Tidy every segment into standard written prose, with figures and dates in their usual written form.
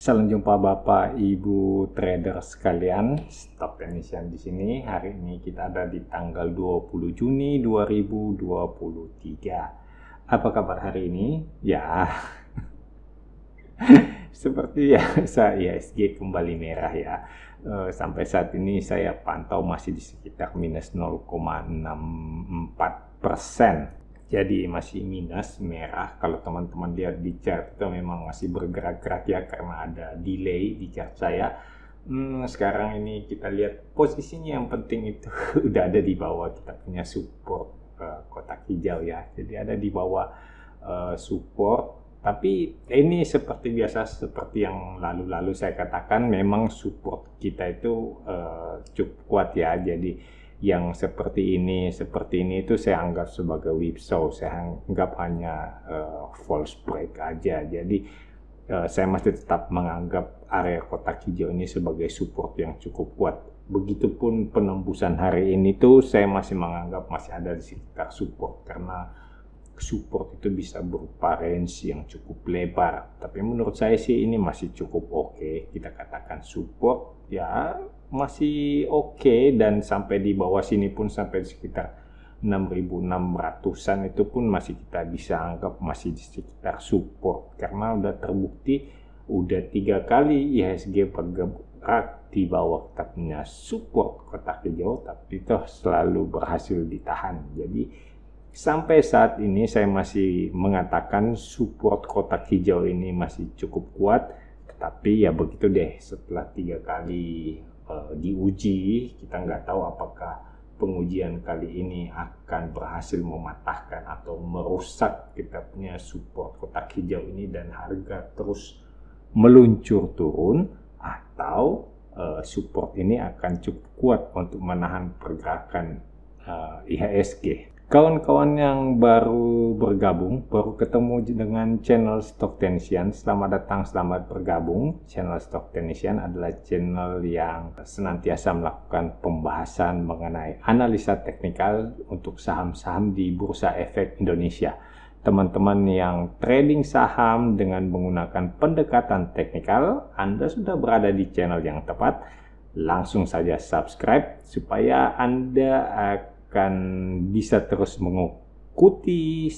Salam jumpa Bapak Ibu trader sekalian, Stock Technician di sini. Hari ini kita ada di tanggal 20 Juni 2023. Apa kabar hari ini? Ya, seperti biasa IHSG kembali merah ya. Sampai saat ini saya pantau masih di sekitar minus 0,64%. Jadi masih minus merah. Kalau teman-teman lihat di chart itu memang masih bergerak-gerak ya, karena ada delay di chart saya. Sekarang ini kita lihat posisinya yang penting itu udah ada di bawah kita punya support kotak hijau ya. Jadi ada di bawah support. Tapi ini seperti biasa, seperti yang lalu-lalu saya katakan, memang support kita itu cukup kuat ya. Jadi yang seperti ini itu saya anggap sebagai whipsaw, saya anggap hanya false break aja. Jadi saya masih tetap menganggap area kotak hijau ini sebagai support yang cukup kuat. Begitupun penembusan hari ini tuh saya masih menganggap masih ada di sekitar support, karena support itu bisa berupa range yang cukup lebar. Tapi menurut saya sih ini masih cukup oke. Kita katakan support ya masih oke, dan sampai di bawah sini pun sampai di sekitar 6.600-an itu pun masih kita bisa anggap masih di sekitar support, karena udah terbukti udah 3 kali IHSG bergerak di bawah kotaknya support kotak hijau, tapi toh selalu berhasil ditahan. Jadi sampai saat ini saya masih mengatakan support kotak hijau ini masih cukup kuat. Tetapi ya begitu deh, setelah 3 kali diuji, kita nggak tahu apakah pengujian kali ini akan berhasil mematahkan atau merusak kita punya support kotak hijau ini dan harga terus meluncur turun, atau support ini akan cukup kuat untuk menahan pergerakan IHSG. Kawan-kawan yang baru bergabung, baru ketemu dengan channel Stock Technician, selamat datang, selamat bergabung. Channel Stock Technician adalah channel yang senantiasa melakukan pembahasan mengenai analisa teknikal untuk saham-saham di Bursa Efek Indonesia. Teman-teman yang trading saham dengan menggunakan pendekatan teknikal, Anda sudah berada di channel yang tepat. Langsung saja subscribe supaya Anda akan bisa terus mengikuti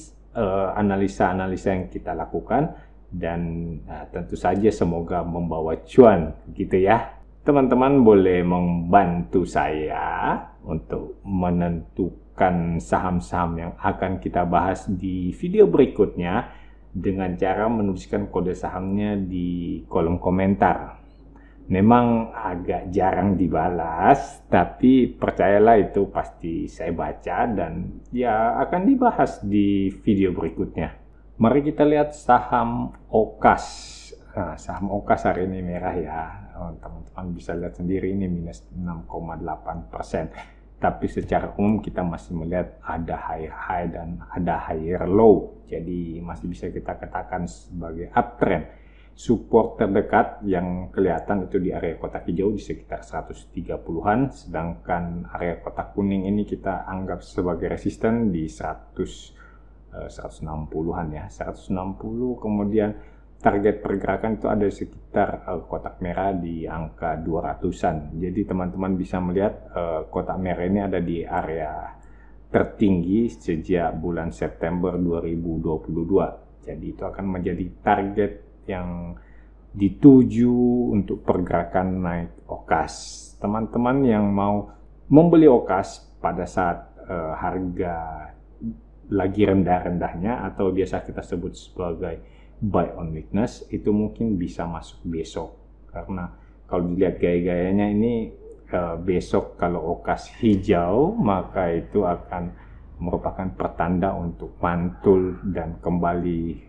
analisa-analisa yang kita lakukan, dan tentu saja semoga membawa cuan gitu ya. Teman-teman boleh membantu saya untuk menentukan saham-saham yang akan kita bahas di video berikutnya dengan cara menuliskan kode sahamnya di kolom komentar. Memang agak jarang dibalas, tapi percayalah itu pasti saya baca dan ya akan dibahas di video berikutnya. Mari kita lihat saham OKAS. Nah, saham OKAS hari ini merah ya. Teman-teman bisa lihat sendiri ini minus 6,8%. Tapi secara umum kita masih melihat ada higher high dan ada higher low. Jadi masih bisa kita katakan sebagai uptrend. Support terdekat yang kelihatan itu di area kotak hijau di sekitar 130-an, sedangkan area kotak kuning ini kita anggap sebagai resisten di 160-an ya, 160. Kemudian target pergerakan itu ada di sekitar kotak merah di angka 200-an. Jadi teman-teman bisa melihat kotak merah ini ada di area tertinggi sejak bulan September 2022. Jadi itu akan menjadi target yang dituju untuk pergerakan naik OKAS. Teman-teman yang mau membeli OKAS pada saat harga lagi rendah-rendahnya atau biasa kita sebut sebagai buy on weakness, itu mungkin bisa masuk besok, karena kalau dilihat gaya-gayanya ini besok kalau OKAS hijau maka itu akan merupakan pertanda untuk mantul dan kembali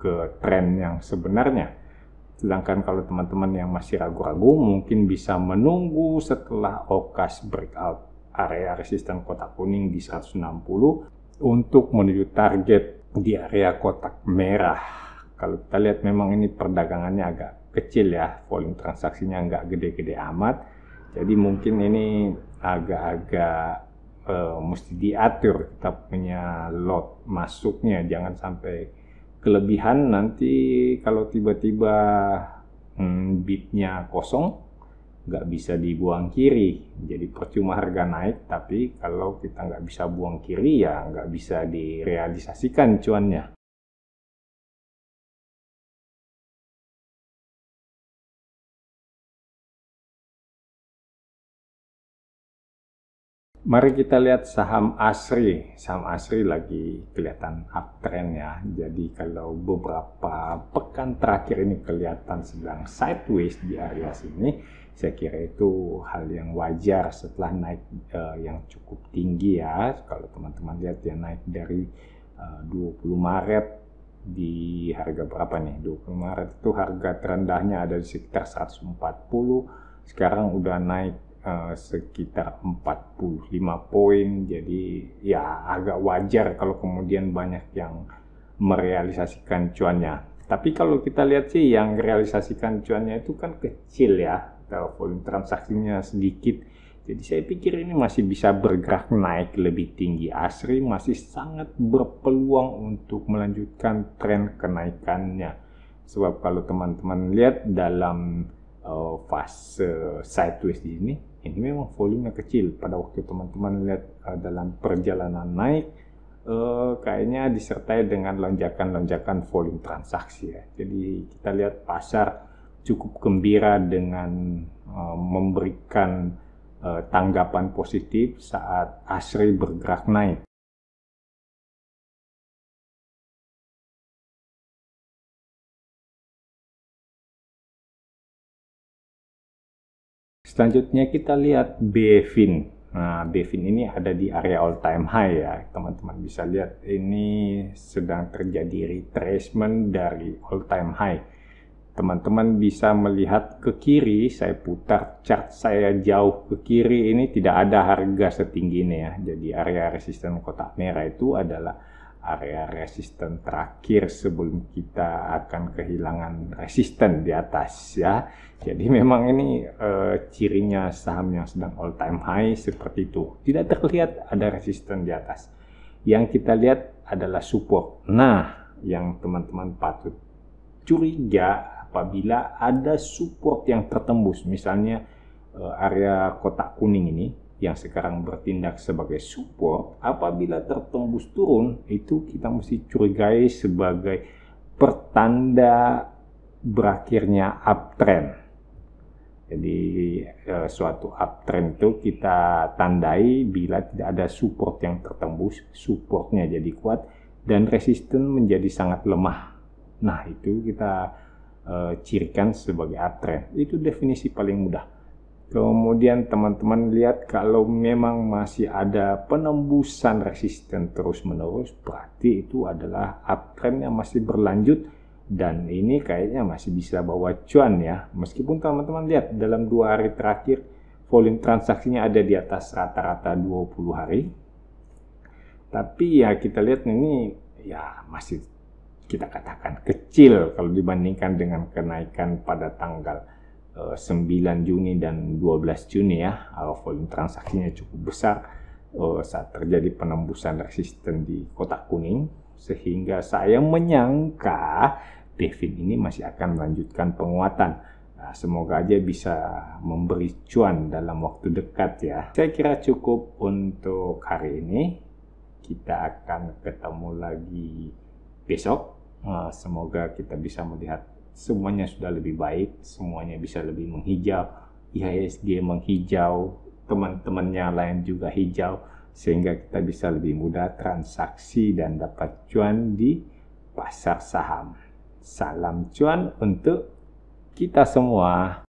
ke tren yang sebenarnya. Sedangkan kalau teman-teman yang masih ragu-ragu mungkin bisa menunggu setelah OKAS breakout area resisten kotak kuning di 160 untuk menuju target di area kotak merah. Kalau kita lihat memang ini perdagangannya agak kecil ya, volume transaksinya nggak gede-gede amat. Jadi mungkin ini agak-agak mesti diatur kita punya lot masuknya, jangan sampai kelebihan nanti kalau tiba-tiba bidnya kosong, nggak bisa dibuang kiri. Jadi percuma harga naik, tapi kalau kita nggak bisa buang kiri ya nggak bisa direalisasikan cuannya. Mari kita lihat saham ASRI. Saham ASRI lagi kelihatan uptrend ya. Jadi kalau beberapa pekan terakhir ini kelihatan sedang sideways di area sini, saya kira itu hal yang wajar setelah naik yang cukup tinggi ya. Kalau teman-teman lihat ya, naik dari 20 Maret di harga berapa nih? 20 Maret itu harga terendahnya ada di sekitar 140. Sekarang udah naik sekitar 45 poin. Jadi ya agak wajar kalau kemudian banyak yang merealisasikan cuannya. Tapi kalau kita lihat sih yang realisasikan cuannya itu kan kecil ya, volume transaksinya sedikit. Jadi saya pikir ini masih bisa bergerak naik lebih tinggi. ASRI masih sangat berpeluang untuk melanjutkan tren kenaikannya. Sebab kalau teman-teman lihat dalam fase sideways ini memang volumenya kecil. Pada waktu teman-teman lihat dalam perjalanan naik, kayaknya disertai dengan lonjakan-lonjakan volume transaksi ya. Jadi kita lihat pasar cukup gembira dengan memberikan tanggapan positif saat ASRI bergerak naik. Selanjutnya kita lihat BFIN. Nah, BFIN ini ada di area all time high ya. Teman-teman bisa lihat ini sedang terjadi retracement dari all time high. Teman-teman bisa melihat ke kiri, saya putar chart saya jauh ke kiri, ini tidak ada harga setinggi ini ya. Jadi area resisten kotak merah itu adalah area resisten terakhir sebelum kita akan kehilangan resisten di atas ya. Jadi memang ini cirinya saham yang sedang all time high seperti itu. Tidak terlihat ada resisten di atas. Yang kita lihat adalah support. Nah, yang teman-teman patut curiga apabila ada support yang tertembus. Misalnya area kotak kuning ini yang sekarang bertindak sebagai support, apabila tertembus turun, itu kita mesti curigai sebagai pertanda berakhirnya uptrend. Jadi suatu uptrend itu kita tandai bila tidak ada support yang tertembus, supportnya jadi kuat dan resisten menjadi sangat lemah. Nah, itu kita cirikan sebagai uptrend. Itu definisi paling mudah. Kemudian teman-teman lihat kalau memang masih ada penembusan resisten terus-menerus, berarti itu adalah uptrend yang masih berlanjut dan ini kayaknya masih bisa bawa cuan ya. Meskipun teman-teman lihat dalam 2 hari terakhir volume transaksinya ada di atas rata-rata 20 hari. Tapi ya kita lihat ini ya masih kita katakan kecil kalau dibandingkan dengan kenaikan pada tanggal 9 Juni dan 12 Juni ya. Volume transaksinya cukup besar saat terjadi penembusan resisten di kotak kuning, sehingga saya menyangka BFIN ini masih akan melanjutkan penguatan. Nah, semoga aja bisa memberi cuan dalam waktu dekat ya. Saya kira cukup untuk hari ini. Kita akan ketemu lagi besok. Semoga kita bisa melihat semuanya sudah lebih baik, semuanya bisa lebih menghijau, IHSG menghijau, teman-temannya lain juga hijau, sehingga kita bisa lebih mudah transaksi dan dapat cuan di pasar saham. Salam cuan untuk kita semua.